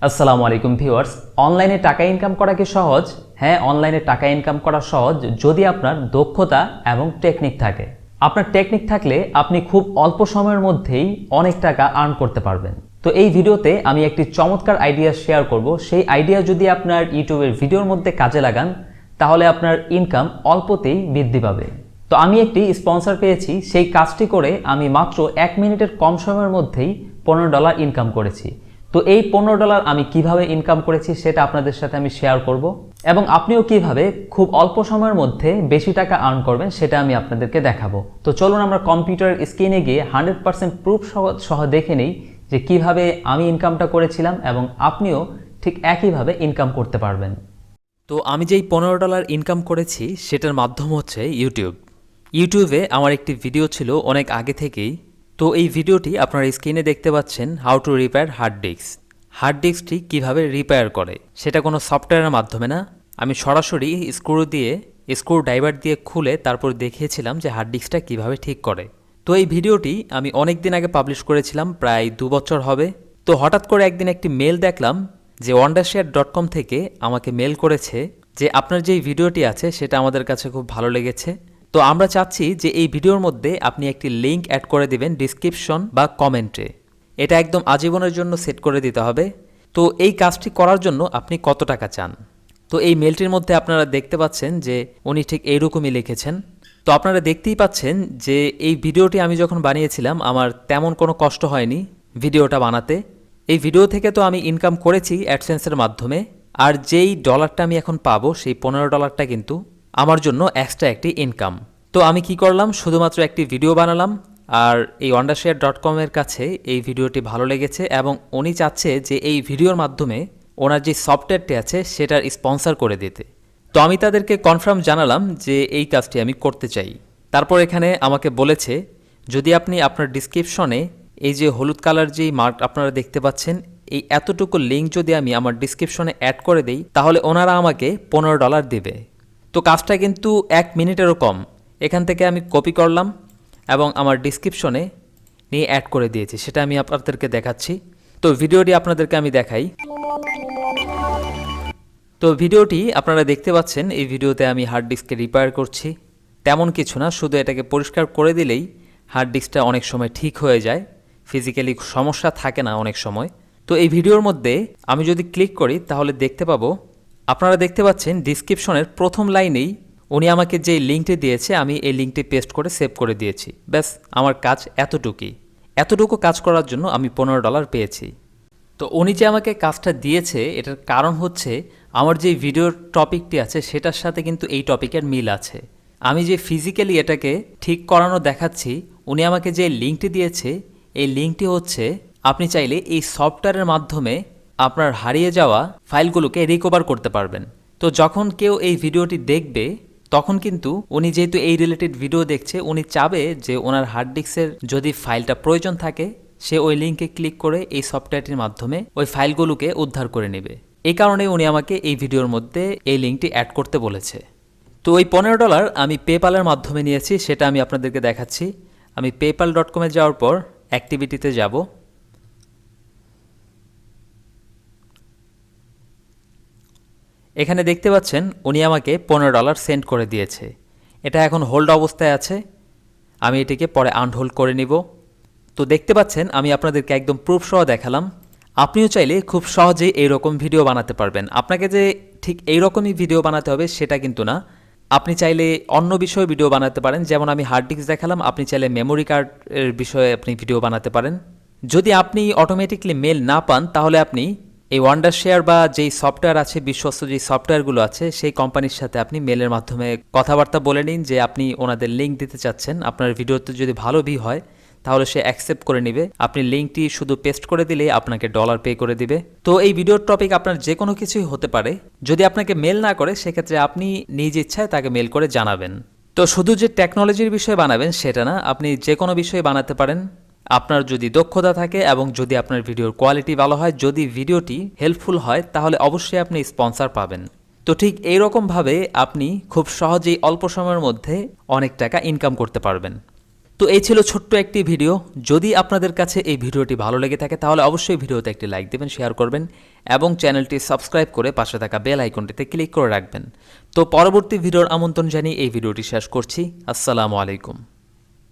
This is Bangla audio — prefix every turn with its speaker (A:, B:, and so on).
A: আসসালামু আলাইকুম ভিউয়ার্স। অনলাইনে টাকা ইনকাম করা কি সহজ? হ্যাঁ, অনলাইনে টাকা ইনকাম করা সহজ যদি আপনার দক্ষতা এবং টেকনিক থাকে। আপনার টেকনিক থাকলে আপনি খুব অল্প সময়ের মধ্যেই অনেক টাকা আর্ন করতে পারবেন। তো এই ভিডিওতে আমি একটি চমৎকার আইডিয়া শেয়ার করব। সেই আইডিয়া যদি আপনার ইউটিউবের ভিডিওর মধ্যে কাজে লাগান তাহলে আপনার ইনকাম অল্পতেই বৃদ্ধি পাবে। তো আমি একটি স্পন্সর পেয়েছি, সেই কাজটি করে আমি মাত্র 1 মিনিটের কম সময়ের মধ্যেই $15 ইনকাম করেছি। তো এই $15 আমি কিভাবে ইনকাম করেছি সেটা আপনাদের সাথে আমি শেয়ার করব এবং আপনিও কিভাবে খুব অল্প সময়ের মধ্যে বেশি টাকা আর্ন করবেন সেটা আমি আপনাদেরকে দেখাবো। তো চলুন আমরা কম্পিউটারের স্ক্রিনে গিয়ে 100% প্রুফ সহ দেখে নিই যে কিভাবে আমি ইনকামটা করেছিলাম এবং আপনিও ঠিক একইভাবে ইনকাম করতে পারবেন। তো আমি যেই $15 ইনকাম করেছি সেটার মাধ্যম হচ্ছে ইউটিউবে আমার একটি ভিডিও ছিল অনেক আগে থেকেই। তো এই ভিডিওটি আপনারা স্ক্রিনে দেখতে পাচ্ছেন, হাউ টু রিপেয়ার হার্ড ডিস্কটি কীভাবে রিপেয়ার করে, সেটা কোনো সফটওয়্যারের মাধ্যমে না। আমি সরাসরি স্ক্রু ড্রাইভার দিয়ে খুলে তারপর দেখিয়েছিলাম যে হার্ড ডিস্কটা কীভাবে ঠিক করে। তো এই ভিডিওটি আমি অনেক দিন আগে পাবলিশ করেছিলাম, প্রায় 2 বছর হবে। তো হঠাৎ করে একদিন একটি মেল দেখলাম যে wondershare.com থেকে আমাকে মেল করেছে যে আপনার যেই ভিডিওটি আছে সেটা আমাদের কাছে খুব ভালো লেগেছে। তো আমরা চাচ্ছি যে এই ভিডিওর মধ্যে আপনি একটি লিঙ্ক অ্যাড করে দিবেন ডিসক্রিপশন বা কমেন্টে। এটা একদম আজীবনের জন্য সেট করে দিতে হবে। তো এই কাজটি করার জন্য আপনি কত টাকা চান? তো এই মেলটির মধ্যে আপনারা দেখতে পাচ্ছেন যে উনি ঠিক এইরকমই লিখেছেন। তো আপনারা দেখতেই পাচ্ছেন যে এই ভিডিওটি আমি যখন বানিয়েছিলাম আমার তেমন কোনো কষ্ট হয়নি ভিডিওটা বানাতে। এই ভিডিও থেকে তো আমি ইনকাম করেছি অ্যাডসেন্সের মাধ্যমে, আর যেই ডলারটা আমি এখন পাবো সেই $15 কিন্তু আমার জন্য এক্সট্রা একটি ইনকাম। তো আমি কি করলাম, শুধুমাত্র একটি ভিডিও বানালাম, আর এই wondershare.com এর কাছে এই ভিডিওটি ভালো লেগেছে এবং উনি চাচ্ছে যে এই ভিডিওর মাধ্যমে ওনার যে সফটওয়্যারটি আছে সেটার স্পন্সর করে দিতে। তো আমি তাদেরকে কনফার্ম জানালাম যে এই কাজটি আমি করতে চাই। তারপর এখানে আমাকে বলেছে যদি আপনি আপনার ডিসক্রিপশনে এই যে হলুদ কালার যেই মার্ক আপনারা দেখতে পাচ্ছেন, এই এতটুকু লিঙ্ক যদি আমি আমার ডিসক্রিপশনে অ্যাড করে দিই তাহলে ওনারা আমাকে $15 দেবে। তো কাজটা কিন্তু 1 মিনিটেরও কম। এখান থেকে আমি কপি করলাম এবং আমার ডিসক্রিপশনে নিয়ে অ্যাড করে দিয়েছি, সেটা আমি আপনাদেরকে দেখাচ্ছি। তো ভিডিওটি আপনাদেরকে আমি দেখাই। তো ভিডিওটি আপনারা দেখতে পাচ্ছেন, এই ভিডিওতে আমি হার্ড ডিস্ককে রিপেয়ার করছি। তেমন কিছু না, শুধু এটাকে পরিষ্কার করে দিলেই হার্ড ডিস্কটা অনেক সময় ঠিক হয়ে যায়, ফিজিক্যালি সমস্যা থাকে না অনেক সময়। তো এই ভিডিওর মধ্যে আমি যদি ক্লিক করি তাহলে দেখতে পাবো, আপনারা দেখতে পাচ্ছেন ডিসক্রিপশনের প্রথম লাইনেই উনি আমাকে যে লিঙ্কটি দিয়েছে আমি এই লিঙ্কটি পেস্ট করে সেভ করে দিয়েছি। ব্যাস, আমার কাজ এতটুকু কাজ করার জন্য আমি $15 পেয়েছি। তো উনি যে আমাকে কাজটা দিয়েছে এটার কারণ হচ্ছে আমার যে ভিডিওর টপিকটি আছে সেটার সাথে কিন্তু এই টপিকের মিল আছে। আমি যে ফিজিক্যালি এটাকে ঠিক করানো দেখাচ্ছি, উনি আমাকে যে লিঙ্কটি দিয়েছে এই লিঙ্কটি হচ্ছে আপনি চাইলে এই সফটওয়্যারের মাধ্যমে আপনার হারিয়ে যাওয়া ফাইলগুলোকে রিকভার করতে পারবেন। তো যখন কেউ এই ভিডিওটি দেখবে তখন কিন্তু উনি যেহেতু এই রিলেটেড ভিডিও দেখছে, উনি চাবে যে ওনার হার্ড ডিস্কের যদি ফাইলটা প্রয়োজন থাকে সে ওই লিঙ্কে ক্লিক করে এই সফটওয়্যারটির মাধ্যমে ওই ফাইলগুলোকে উদ্ধার করে নেবে। এই কারণে উনি আমাকে এই ভিডিওর মধ্যে এই লিঙ্কটি অ্যাড করতে বলেছে। তো ওই $15 আমি পেপ্যালের মাধ্যমে নিয়েছি, সেটা আমি আপনাদেরকে দেখাচ্ছি। আমি paypal.com যাওয়ার পর অ্যাক্টিভিটিতে যাব। এখানে দেখতে পাচ্ছেন উনি আমাকে $15 সেন্ড করে দিয়েছে। এটা এখন হোল্ড অবস্থায় আছে, আমি এটিকে পরে আনহোল্ড করে নিব। তো দেখতে পাচ্ছেন আমি আপনাদেরকে একদম প্রুফ সহ দেখালাম। আপনিও চাইলে খুব সহজেই এইরকম ভিডিও বানাতে পারবেন। আপনাকে যে ঠিক এইরকমই ভিডিও বানাতে হবে সেটা কিন্তু না, আপনি চাইলে অন্য বিষয়ে ভিডিও বানাতে পারেন। যেমন আমি হার্ড ডিস্ক দেখালাম, আপনি চাইলে মেমোরি কার্ডের বিষয়ে আপনি ভিডিও বানাতে পারেন। যদি আপনি অটোমেটিকলি মেল না পান তাহলে আপনি এই ওয়ান্ডারশেয়ার বা যেই সফটওয়্যার আছে, বিশ্বস্ত যেই সফটওয়্যারগুলো আছে সেই কোম্পানির সাথে আপনি মেলের মাধ্যমে কথাবার্তা বলে নিন যে আপনি ওনাদের লিঙ্ক দিতে চাচ্ছেন। আপনার ভিডিওতে যদি ভালো ভিউ হয় তাহলে সে অ্যাকসেপ্ট করে নেবে। আপনি লিঙ্কটি শুধু পেস্ট করে দিলেই আপনাকে ডলার পে করে দিবে। তো এই ভিডিওর টপিক আপনার যে কোনো কিছুই হতে পারে। যদি আপনাকে মেল না করে সেক্ষেত্রে আপনি নিজ ইচ্ছায় তাকে মেল করে জানাবেন। তো শুধু যে টেকনোলজির বিষয়ে বানাবেন সেটা না, আপনি যে কোনো বিষয়ে বানাতে পারেন। আপনার যদি দক্ষতা থাকে এবং যদি আপনার ভিডিওর কোয়ালিটি ভালো হয়, যদি ভিডিওটি হেল্পফুল হয় তাহলে অবশ্যই আপনি স্পন্সর পাবেন। তো ঠিক এইরকমভাবে আপনি খুব সহজেই অল্প সময়ের মধ্যে অনেক টাকা ইনকাম করতে পারবেন। তো এই ছিল ছোট্ট একটি ভিডিও। যদি আপনাদের কাছে এই ভিডিওটি ভালো লেগে থাকে তাহলে অবশ্যই ভিডিওতে একটি লাইক দেবেন, শেয়ার করবেন এবং চ্যানেলটি সাবস্ক্রাইব করে পাশে থাকা বেল আইকনটিতে ক্লিক করে রাখবেন। তো পরবর্তী ভিডিওর আমন্ত্রণ জানিয়ে এই ভিডিওটি শেষ করছি। আসসালামু আলাইকুম।